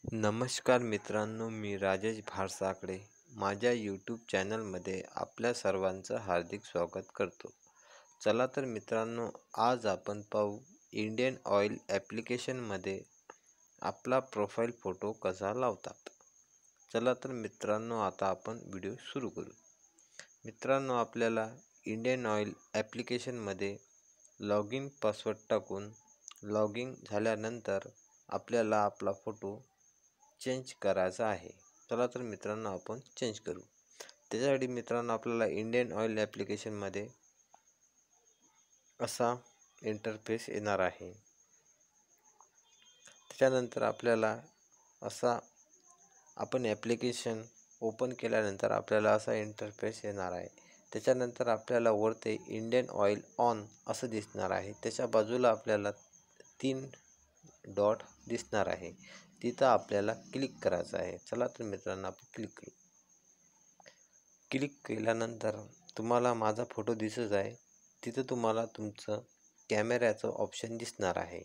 नमस्कार मित्रांनो, मी राजेश भारसाकडे माझ्या यूट्यूब चॅनलमध्ये आपल्या सर्वांचं हार्दिक स्वागत करतो. चला तर मित्रांनो, आज आपण पाहू इंडियन ऑइल ॲप्लिकेशनमध्ये आपला प्रोफाईल फोटो कसा लावतात. चला तर मित्रांनो, आता आपण व्हिडिओ सुरू करू. मित्रांनो, आपल्याला इंडियन ऑइल ॲप्लिकेशनमध्ये लॉग इन पासवर्ड टाकून लॉग इन झाल्यानंतर आपल्याला आपला फोटो चेंज करायचा आहे. चला तर मित्रांनो, आपण चेंज करू. त्याच्यासाठी मित्रांनो, आपल्याला इंडियन ऑइल ॲप्लिकेशनमध्ये असा इंटरफेस येणार आहे. त्याच्यानंतर आपल्याला आपण ॲप्लिकेशन ओपन केल्यानंतर आपल्याला असा इंटरफेस येणार आहे. त्याच्यानंतर आपल्याला वरती इंडियन ऑइल ऑन असं दिसणार आहे. त्याच्या बाजूला आपल्याला 3 डॉट दिसणार आहे. तिथं आपल्याला क्लिक करायचं आहे. चला तर मित्रांनो, आपण क्लिक करू. क्लिक केल्यानंतर तुम्हाला माझा फोटो दिसत आहे. तिथं तुम्हाला तुमचं कॅमेऱ्याचं ऑप्शन दिसणार आहे.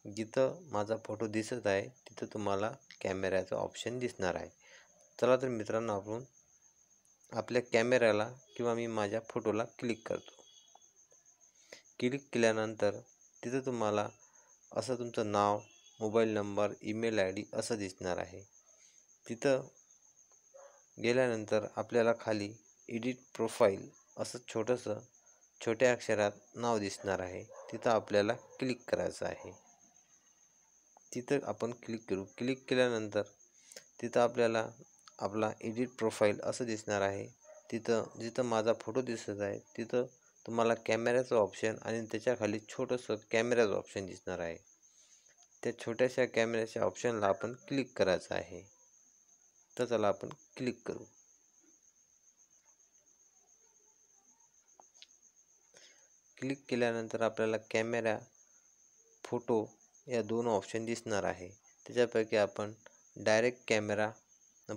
जिथं माझा फोटो दिसत आहे तिथं तुम्हाला कॅमेऱ्याचं ऑप्शन दिसणार आहे. चला तर मित्रांनो, आपण आपल्या कॅमेऱ्याला किंवा मी माझ्या फोटोला क्लिक करतो. क्लिक केल्यानंतर तिथं तुम्हाला असं तुमचं नाव, मोबाईल नंबर, ईमेल ID असं दिसणार आहे. तिथं गेल्यानंतर आपल्याला खाली एडिट प्रोफाईल असं छोट्या अक्षरात नाव दिसणार आहे. तिथं आपल्याला क्लिक करायचं आहे. तिथं आपण क्लिक करू. क्लिक केल्यानंतर तिथं आपल्याला आपला एडिट प्रोफाईल असं दिसणार आहे. जिथं माझा फोटो दिसत आहे तिथं तुम्हाला कॅमेऱ्याचं ऑप्शन आणि त्याच्याखाली छोटंसं कॅमेऱ्याचं ऑप्शन दिसणार आहे. त्या छोट्याशा कॅमेऱ्याच्या ऑप्शनला आपण क्लिक करायचं आहे. तर चला आपण क्लिक करू. क्लिक केल्यानंतर आपल्याला कॅमेरा, फोटो या 2 ऑप्शन दिसणार आहे. त्याच्यापैकी आपण डायरेक्ट कॅमेरा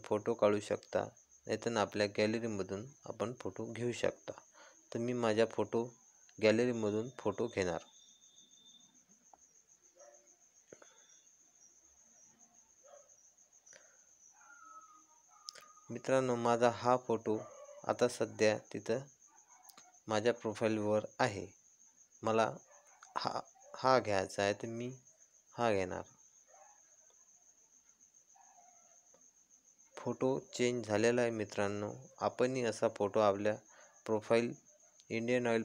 फोटो काढू शकता, नाहीतर आपल्या गॅलरीमधून आपण फोटो घेऊ शकता. तर मी माझ्या गॅलरीमधून फोटो घेणार. मित्रांनो, माझा हा फोटो आता सध्या तिथं माझ्या प्रोफाईलवर आहे. मला हा घ्यायचा आहे, तर मी हा घेणार. फोटो चेंज झालेला आहे मित्रांनो. आपणही असा फोटो आपल्या इंडियन ऑइल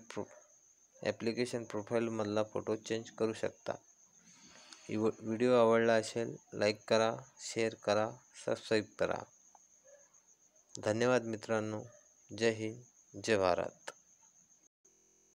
ॲप्लिकेशन प्रोफाईलमधला फोटो चेंज करू शकता. व्हिडिओ आवडला असेल लाईक करा, शेअर करा, सबस्क्राईब करा. धन्यवाद मित्रांनो. जय हिंद, जय भारत.